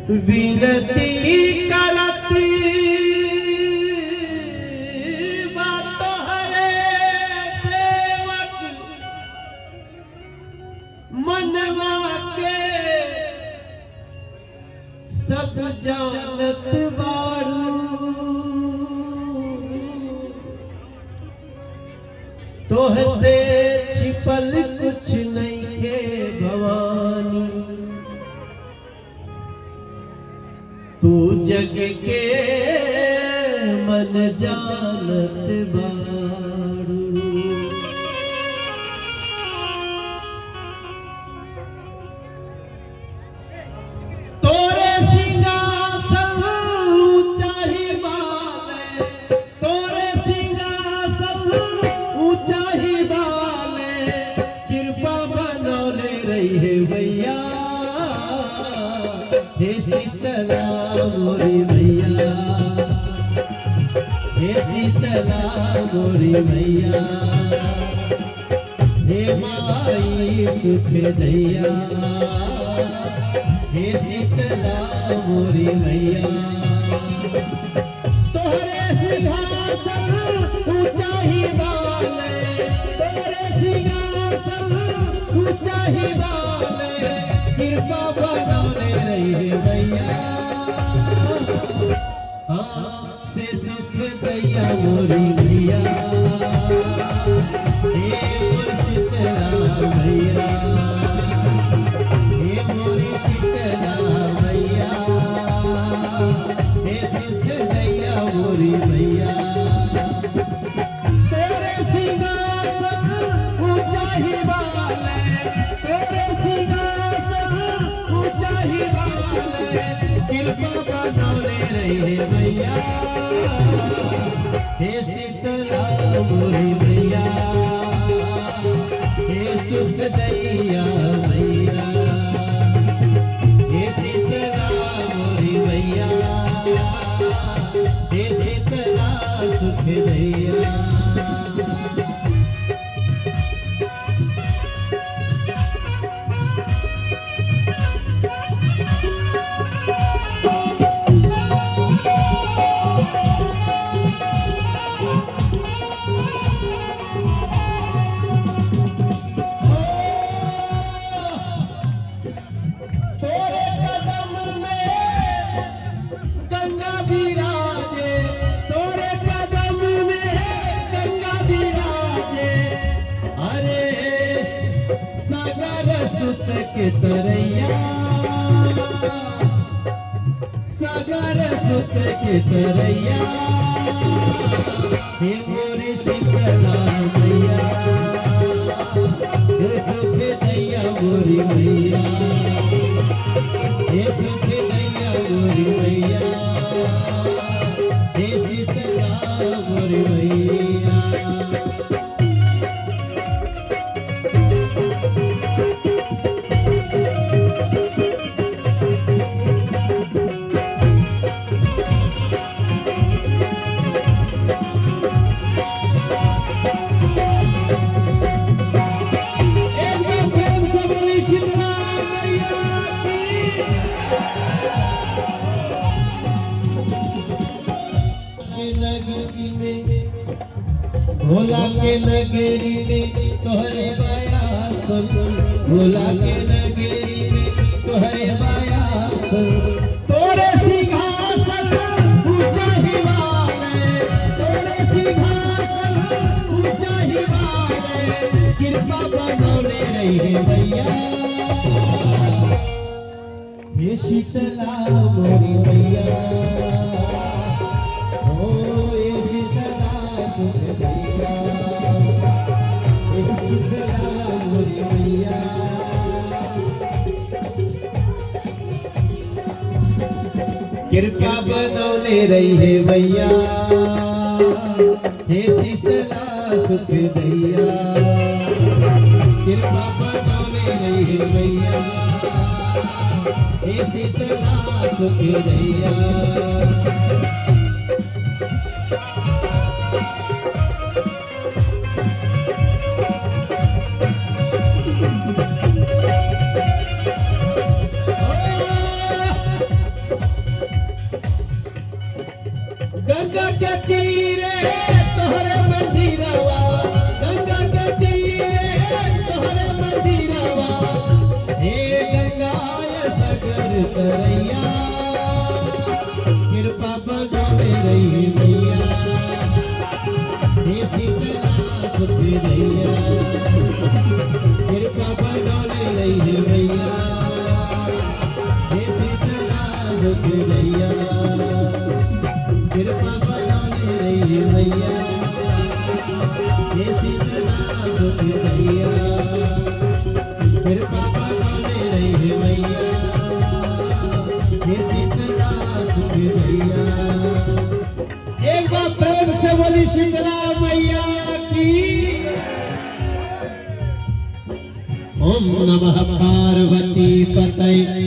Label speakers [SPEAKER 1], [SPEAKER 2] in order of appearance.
[SPEAKER 1] विनती करती बात हरे सेवक मनवा के सब जानत बारू तोह से छिपल कुछ नहीं है भवानी तू जग के मन जानत बारू तोरे सिंहासन ऊंचा ही बाले तोरे सिंहासन ऊंचा ही बाले कृपा बनौले रही है भैया हे शीतला मोरी मैया हे शीतला मोरी मैया हे माई सुख दैया हे शीतला मोरी मैया तोहरे सिंहासन ऊंचा ही बाले तोहरे सिंहासन ऊंचा ही बाले कृपा बनौले रही है भैया हाँ से सुख दैया मोरी मैया हे मोरी शीतला मैया हे मोरी शीतला मैया हे सुख दैया मोरी मैया तेरे सिंहासन ऊंचा ही बाले तेरे सिंहासन ऊंचा ही बाले कृपा बनौले रही है भैया हे शीतला मोरी मैया हे सुख दैया मैया हे शीतला मोरी मैया हे शीतला सुख दैया तोरे कदम में गंगा विराजे तोरे कदम में गंगा विराजे अरे सागर सुत के तरैया सागर सुत के तरैया हे मोरी शीतला मैया हे सुख दैया मोरी मैया हे सुख दैया मोरी मैया हे शीतला मोरी मैया भोला के नगरी में तोहरे बयासन भोला के नगरी में तोहरे बयासन तोरे सिंहासन ऊंचा ही बाले तोरे सिंहासन ऊंचा ही बाले कृपा बनौले रही है भैया हे शीतला मोरी मैया ओ हे शीतला सुख दैया हे शीतला मोरी मैया कृपा बनौले रही है भैया हे शीतला सुख दैया कृपा बनौले रही है भैया हे शीतला सुख दैया गंगा के तीरे तोहरे मंदिरवा, गंगा के तीरे तोहरे मंदिरवा, हे गंगा सगर तरैया, कृपा बनोले रही मैया, हे शीतला सुखदैया, कृपा बनोले रही मैया, हे शीतला सुखदैया, कृपा बनोले रही मैया, हे शीतला सुखदैया, कृपा बनोले रही मैया, हे शीतला सुखदैया। एक बार प्रेम से बोली शीतला मैया की। ओम नमः पार्वती पतये।